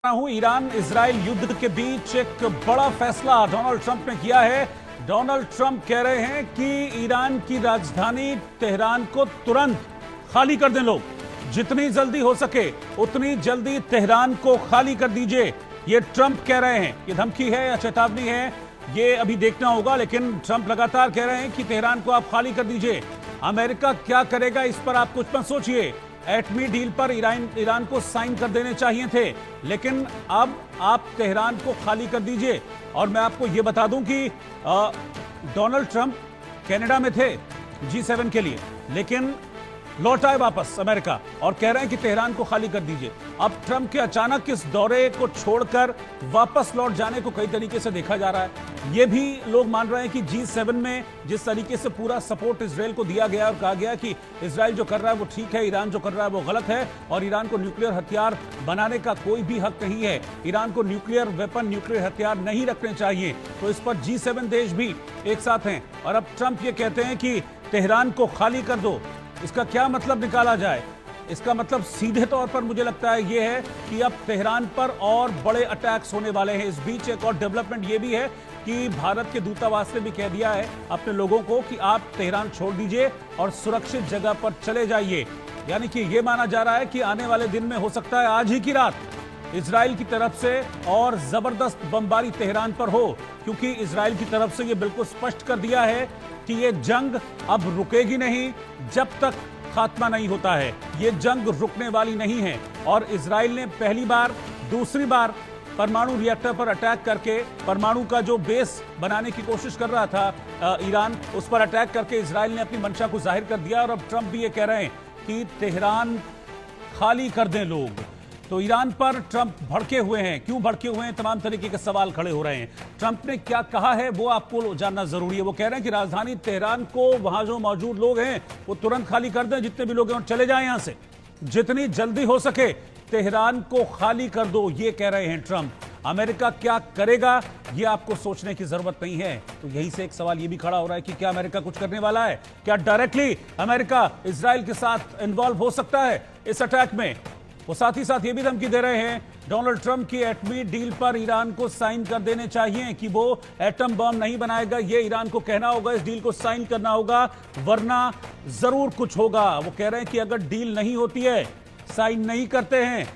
हूं Iran Israel युद्ध के बीच एक बड़ा फैसला डोनाल्ड ट्रंप ने किया है। डोनाल्ड ट्रंप कह रहे हैं कि ईरान की राजधानी तेहरान को तुरंत खाली कर दें लोग, जितनी जल्दी हो सके उतनी जल्दी तेहरान को खाली कर दीजिए। ये ट्रंप कह रहे हैं। ये धमकी है या चेतावनी है ये अभी देखना होगा, लेकिन ट्रंप लगातार कह रहे हैं कि तेहरान को आप खाली कर दीजिए। अमेरिका क्या करेगा इस पर आप कुछ मत सोचिए। एटमी डील पर ईरान को साइन कर देने चाहिए थे, लेकिन अब आप तेहरान को खाली कर दीजिए। और मैं आपको यह बता दूं कि डोनाल्ड ट्रंप कनाडा में थे G7 के लिए, लेकिन लौट आए वापस अमेरिका और कह रहे हैं कि तेहरान को खाली कर दीजिए। अब ट्रंप के अचानक इस दौरे को छोड़कर वापस लौट जाने को कई तरीके से देखा जा रहा है। ये भी लोग मान रहे हैं कि G7 में जिस तरीके से पूरा सपोर्ट इजराइल को दिया गया और कहा गया कि इजराइल जो कर रहा है वो ठीक है, ईरान जो कर रहा है वो गलत है और ईरान को न्यूक्लियर हथियार बनाने का कोई भी हक नहीं है, ईरान को न्यूक्लियर वेपन, न्यूक्लियर हथियार नहीं रखने चाहिए। तो इस पर G7 देश भी एक साथ हैं और अब ट्रंप ये कहते हैं कि तेहरान को खाली कर दो। इसका क्या मतलब निकाला जाए? इसका मतलब सीधे तौर पर मुझे लगता है यह है कि अब तेहरान पर और बड़े अटैक्स होने वाले हैं। इस बीच एक और डेवलपमेंट यह भी है कि भारत के दूतावास ने भी कह दिया है अपने लोगों को कि आप तेहरान छोड़ दीजिए और सुरक्षित जगह पर चले जाइए। यानी कि यह माना जा रहा है कि आने वाले दिन में हो सकता है आज ही की रात इजराइल की तरफ से और जबरदस्त बमबारी तेहरान पर हो, क्योंकि इजराइल की तरफ से यह बिल्कुल स्पष्ट कर दिया है कि ये जंग अब रुकेगी नहीं जब तक खात्मा नहीं होता है। ये जंग रुकने वाली नहीं है। और इजराइल ने पहली बार, दूसरी बार परमाणु रिएक्टर पर अटैक करके परमाणु का जो बेस बनाने की कोशिश कर रहा था ईरान, उस पर अटैक करके इजराइल ने अपनी मंशा को जाहिर कर दिया। और अब ट्रंप भी ये कह रहे हैं कि तेहरान खाली कर दें लोग। तो ईरान पर ट्रंप भड़के हुए हैं। क्यों भड़के हुए हैं? तमाम तरीके के सवाल खड़े हो रहे हैं। ट्रंप ने क्या कहा है वो आपको जानना जरूरी है। वो कह रहे हैं कि राजधानी तेहरान को वहां जो मौजूद लोग हैं वो तुरंत खाली कर दें, जितने भी लोग हैं और चले जाएं यहां से, जितनी जल्दी हो सके तेहरान को खाली कर दो, ये कह रहे हैं ट्रंप। अमेरिका क्या करेगा ये आपको सोचने की जरूरत नहीं है। तो यही से एक सवाल ये भी खड़ा हो रहा है कि क्या अमेरिका कुछ करने वाला है? क्या डायरेक्टली अमेरिका इजराइल के साथ इन्वॉल्व हो सकता है इस अटैक में? वो साथ ही साथ ये भी धमकी दे रहे हैं डोनाल्ड ट्रंप की एटमी डील पर ईरान को साइन कर देने चाहिए कि वो एटम बम नहीं बनाएगा। ये ईरान को कहना होगा, इस डील को साइन करना होगा, वरना जरूर कुछ होगा। वो कह रहे हैं कि अगर डील नहीं होती है, साइन नहीं करते हैं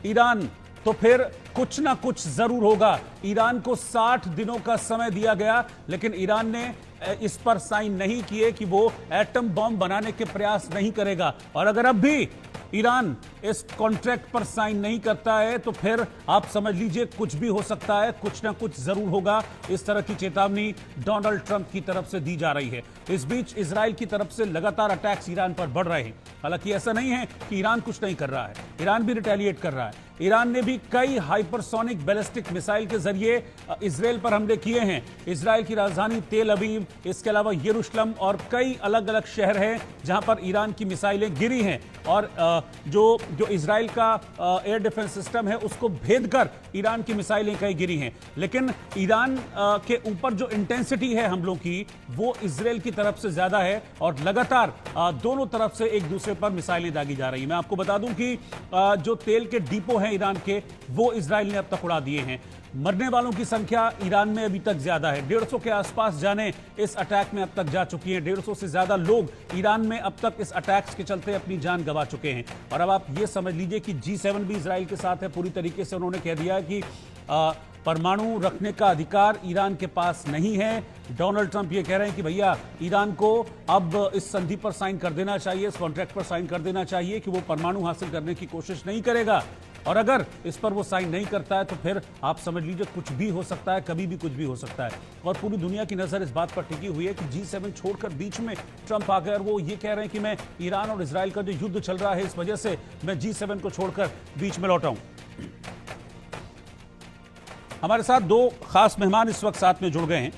ईरान, तो फिर कुछ ना कुछ जरूर होगा। ईरान को 60 दिनों का समय दिया गया, लेकिन ईरान ने इस पर साइन नहीं किए कि वो एटम बम बनाने के प्रयास नहीं करेगा। और अगर अब भी ईरान इस कॉन्ट्रैक्ट पर साइन नहीं करता है तो फिर आप समझ लीजिए कुछ भी हो सकता है, कुछ ना कुछ जरूर होगा। इस तरह की चेतावनी डोनाल्ड ट्रंप की तरफ से दी जा रही है। इस बीच इजराइल की तरफ से लगातार अटैक्स ईरान पर बढ़ रहे हैं। हालांकि ऐसा नहीं है कि ईरान कुछ नहीं कर रहा है, ईरान भी रिटेलिएट कर रहा है। ईरान ने भी कई हाइपरसोनिक बैलिस्टिक मिसाइल के जरिए इजराइल पर हमले किए हैं। इजराइल की राजधानी तेल अवीव, इसके अलावा यरूशलेम और कई अलग अलग शहर हैं जहां पर ईरान की मिसाइलें गिरी हैं। और जो इजराइल का एयर डिफेंस सिस्टम है उसको भेद कर ईरान की मिसाइलें कई गिरी हैं। लेकिन ईरान के ऊपर जो इंटेंसिटी है हमलों की वो इजराइल की तरफ से ज्यादा है और लगातार दोनों तरफ से एक दूसरे पर मिसाइलें दागी जा रही हैं। मैं आपको बता दूं कि जो तेल के डिपो हैं ईरान के, वो इजराइल ने अब तक उड़ा दिए हैं। मरने वालों की संख्या ईरान में अभी तक ज्यादा है, 150 के आसपास जाने इस अटैक में अब तक जा चुकी हैं। 150 से ज्यादा लोग ईरान में अब तक इस अटैक्स के चलते अपनी जान गंवा चुके हैं। और अब आप ये समझ लीजिए कि G7 भी इजराइल के साथ है पूरी तरीके से। उन्होंने कह दिया है कि परमाणु रखने का अधिकार ईरान के पास नहीं है। डोनाल्ड ट्रंप ये कह रहे हैं कि भैया ईरान को अब इस संधि पर साइन कर देना चाहिए, इस कॉन्ट्रैक्ट पर साइन कर देना चाहिए कि वो परमाणु हासिल करने की कोशिश नहीं करेगा। और अगर इस पर वो साइन नहीं करता है तो फिर आप समझ लीजिए कुछ भी हो सकता है, कभी भी कुछ भी हो सकता है। और पूरी दुनिया की नजर इस बात पर टिकी हुई है कि G7 छोड़कर बीच में ट्रंप आ गए और वो ये कह रहे हैं कि मैं ईरान और इजराइल का जो युद्ध चल रहा है इस वजह से मैं G7 को छोड़कर बीच में लौटा हूं। हमारे साथ दो खास मेहमान इस वक्त साथ में जुड़ गए हैं।